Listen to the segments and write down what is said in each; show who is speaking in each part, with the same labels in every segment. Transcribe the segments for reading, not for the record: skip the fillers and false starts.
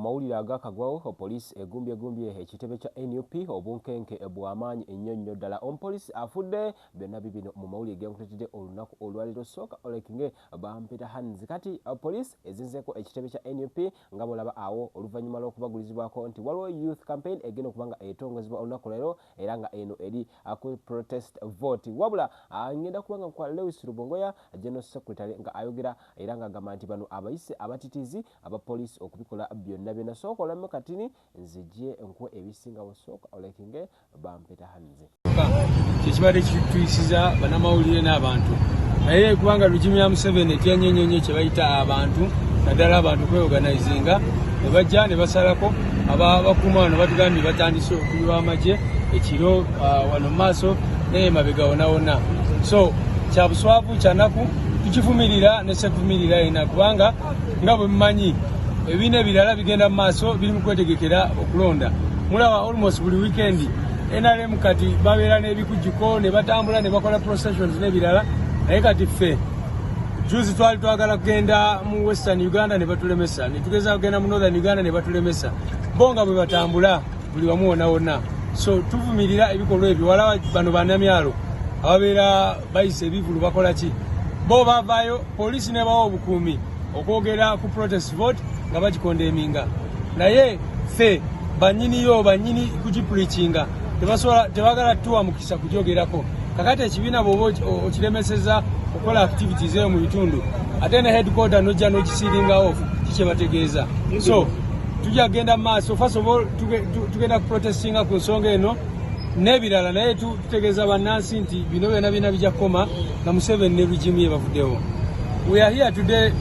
Speaker 1: mawulire agakagwawo poliisi egumbye ekitebe kya NUP obunkenke bw'amaanyi ennyo ddala. Omupoliisi afudde byonna bibino mu mawulire genkuletedde olunaku olwaleero. Sooka olekinge bampita hanzi kati poliisi ezinzeeko ekitebe kya NUP nga bw'olaba awo oluvannyuma lw'okubagulizibwako nti waliwo youth campaign egenda okuba nga etongozebwa olunaku leero era nga eno eri ku protest vote. Wabula ngenda kubanga kwa Lewis Rubongoya General Secretary nga ayogera era nga agamba nti bano abayise abatitizi abapoliisi okubikola byonna. Sooka olamu katini nzijje enkuwe ebisinga busooka olekinge bampeta hanze.
Speaker 2: Kyekibadde kituyisiza bannamawulire n'abantu naye kubanga lugimu ya Museveni etyanyenyonyo kye bayita abantu naddala abantu kweorganizinga ne bajja ne basalako abakuuma wano batugambye batandise okuyiwa amagye ekiro wano mu maaso naye mabega wona. So kya buswavu kyanaku tukivumirira ne sekuvumirira yena kubanga nga bwe mumanyi ebibiina ebirala bigenda mu maaso biri mu kwetegekera okulonda. Mulaba almost buli weekend NRM kati babeera n'ebikujjuko ne batambula ne bakola processions n'ebirala naye kati ffe juzi twali twagala kugenda mu Western Uganda ne batulemesa, ne tugeza kugenda mu Northern Uganda ne batulemesa, bonga bwe batambula buli wamu wonna. So tuvumirira ebikolwa ebyo. Walawa bano bannamyalo ababeera bayise ebivulu bakola ki? Bo bavaayo poliisi ne bawa obukuumi okwogera ku protest vote nga bagikondeminga naye ffe bannyini kugipulikinga tebagala tuwa mukisa kugyogerako. Kakati ekibiina bw'oba okiremeseza okukola activities eyo mu bitundu ate ne headquarter nojja n'okisiringa off kikyebategeeza. So tujja kugenda mu maaso first of all tugenda kuprotestinga ku nsonga eno n'ebirala naye tutegeeza bannansi nti bino byonna bijja kukoma na Museveni ne regimu ye bavuddewo. We are here today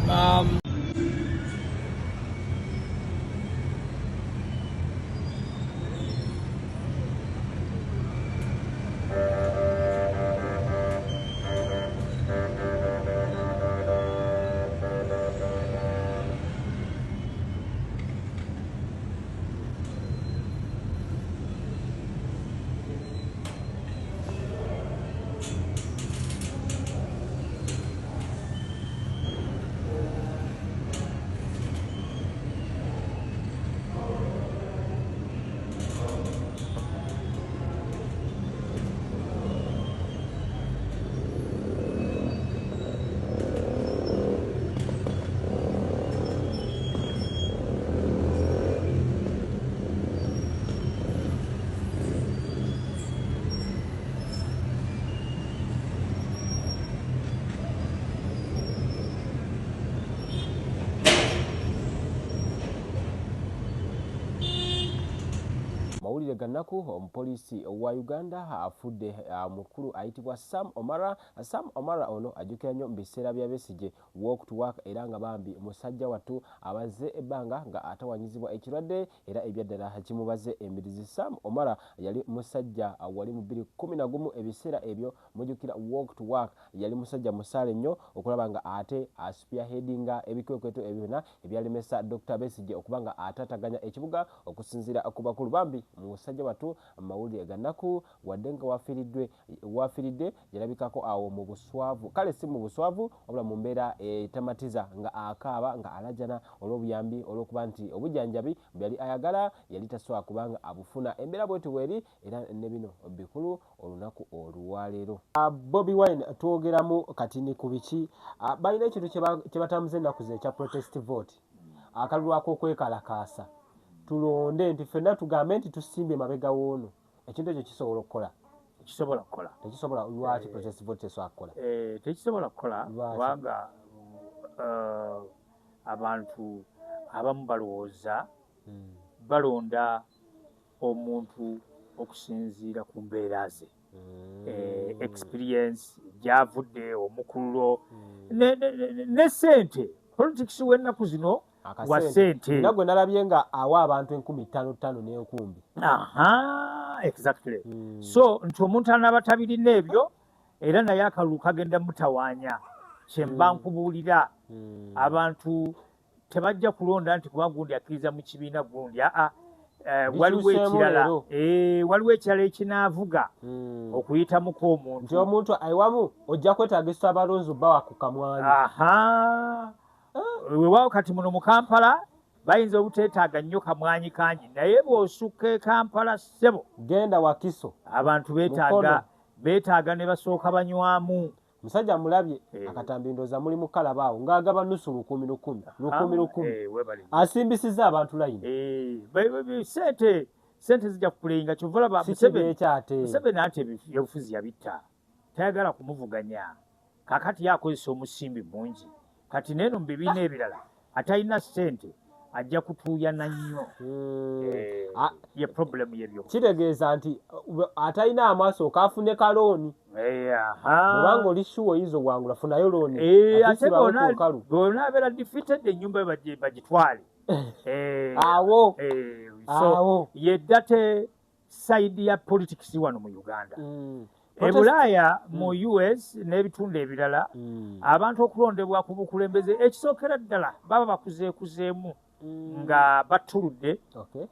Speaker 1: mawulire gannaku omupoliisi wa Uganda afudde mukulu ayitibwa Sam Omara ono ajjukira nnyo mu biseera bya Besigye walk to work era nga bambi musajja wattu abaze ebbanga nga atawanyizibwa ekirwadde era ebyaddala kimubaze embirizi. Sam Omara yali musajja wali mu 2011 ebiseera ebyo mujjukira walk to work yali musajja musaale nnyo okulaba nga ate spearheadinga ebikwekweto ebyonna ebyalemesa Dr. Besigye okuba nga atataganya ekibuga okusinziira ku bakulu bambi musajja watu mawulire gannaku wadde nga wafiridde yalabikako awo mu buswavu, kale si mu buswavu wabula mu mbeera etamatiza nga akaaba nga alajana olw'obuyambi olw'okuba nti obujjanjabi bwe yali ayagala yali tasobola kubanga abufuna. Embeera bwetyo bweri era ne bino bikulu olunaku olwaleero. Bobi Wine twogeramu katini ku biki balina ekintu kye batambuza ennaku zino ekya protest vote akalulwako okwekalakaasa tulonde nti ffenna tugambe nti tusimbye mabega woono ekintu ekyo kisobola okukola? Tekisobola. Lwaki protest vote tesobola kukola?
Speaker 3: Tekisobola kukola kubanga abantu abamu balowooza balonda omuntu okusinziira ku mbeera ze, experience gyavudde, omukululo ne ssente. Politics w'ennaku zino wa ssente.
Speaker 1: Nagwe nalabye nga awa abantu 5,500 n'enkumbi.
Speaker 3: Exactly. So nti omuntu anaaba tabirina ebyo era naye akalulu kagenda mutawaanya. Kyemba nkubuulira abantu tebajja kulonda nti kuba gundi akkiriza mu kibiina gundi waliwo ekirala ekinaavuga okuyitamuko omuntu.
Speaker 1: Nti omuntu aiwamu ojja kwetaagisa abalonzi bawa ku kamwanya.
Speaker 3: Weewaawo kati muno mu Kampala bayinza obuteetaaga nnyo kamwanyi kangi naye bw'osukka e Kampala ssebo
Speaker 1: genda Wakiso
Speaker 3: abantu beetaaga ne basooka banywamu.
Speaker 1: musajja mulabye akatambi ndoza muli mukalabaawo ng'agaba nusu lukumi asimbisiza abantu layini
Speaker 3: sente zijja kukuleyinga kyova laba Museveni ate ebyobufuzi yabitta tayagala kumuvuganya kakati yakozesa omusimbi mungi kati neeno mu bibiina ebirala atalina sente ajja kutuuyana nnyo ye problemu yebyo
Speaker 1: kitegeeza nti atalina amaaso okafune kalooni obanga oli shuwa oyiza wangula funayo looni
Speaker 3: ate bonna abeera defeated ennyumba bagitwale
Speaker 1: awo
Speaker 3: yedda te sayidi ya politics wano mu Uganda. E Bulaaya mu US n'ebitundu ebirala abantu okulondebwa ku bukulembeze ekisookera ddala baba bakuzeekuzeemu nga batuludde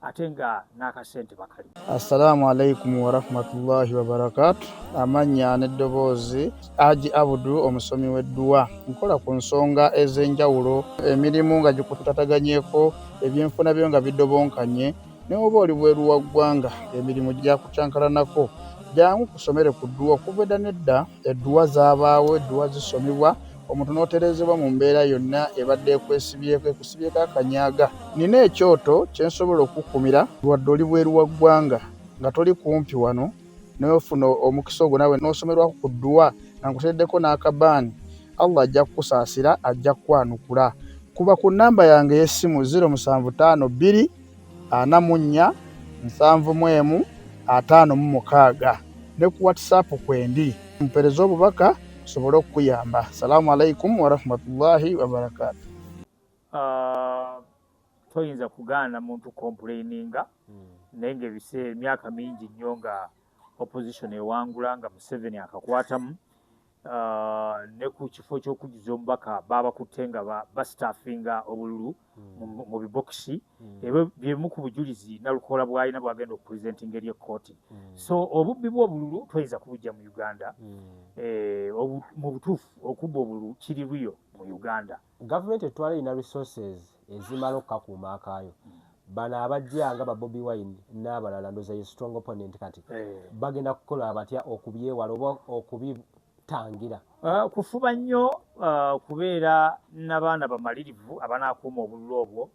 Speaker 3: ate nga n'akasente bakali.
Speaker 4: Assalamu alaikum warahmatullahi wabarakatu. Amanya n'eddoboozi Haji Abudu omusomi w'edduwa. Nkola ku nsonga ez'enjawulo emirimu nga gikutataganyeko ebyenfuna byo nga bidobonkanye ne oba oli bweru wa ggwanga emirimu gyakucankalanako jangu kusomere ku dduwa okuva edda nedda edduwa zaabaawo edduwa zisomibwa omuntu n'oterezebwa mu mbeera yonna ebadde ekusibyeko akanyaaga. Nina ekyoto kye nsobola okukumira wadde oli bweru wa ggwanga nga toli kumpi wano n'ofuna omukisa ogwo nawe n'osomerwako ku dduwa nga nkuteddeko n'akabaani Allah ajja kukusaasira ajja kukwanukula. Kuba ku nnamba yange y'essimu 075 2 44 7 ne ku WhatsApp kwendi mpereza obubaka sobole okuyamba. Assalamu alaikum warahmatullahi wabarakatuh.
Speaker 3: Toyinza kugaana muntu complaininga naye ng'ebiseera emyaka mingi nnyo nga opposition ewangula nga Museveni akakwatamu ne ku kifo ky'okujuza omubaka babakutte nga bastaffinga obululu mu bibokisi ebyo byemu ku bujulizi nalukoola bw'alina bw'agenda okupresentinga eri ekkooti. So obubbi bw'obululu tweyinza kubujja mu Uganda mu butuufu okubba obululu kiri buyo mu Uganda.
Speaker 1: Gavumenti etwala erina resources ezimala okukakuuma akaayo bano abajja nga ba Bobi Wine n'abalala ndoza ye strong opponent kati bagenda kukola batya okubyewala oba okubitangira?
Speaker 3: Kufuba nnyo kubeera n'abaana bamalirivu abanaakuuma obululu obwo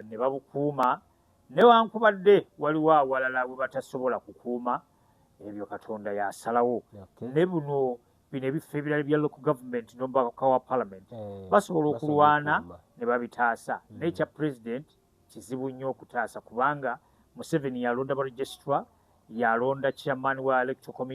Speaker 3: ne babukuuma newankubadde waliwo awalala bwe batasobola kukuuma ebyo Katonda yasalawo. Ne bino ebifo ebirala bya local government n'omubaka wa parliament basobola okulwana ne babitaasa. N'ekya president kizibu nnyo okutaasa kubanga Museveni yalonda ba registrar, yalonda chairman wa electoral committee.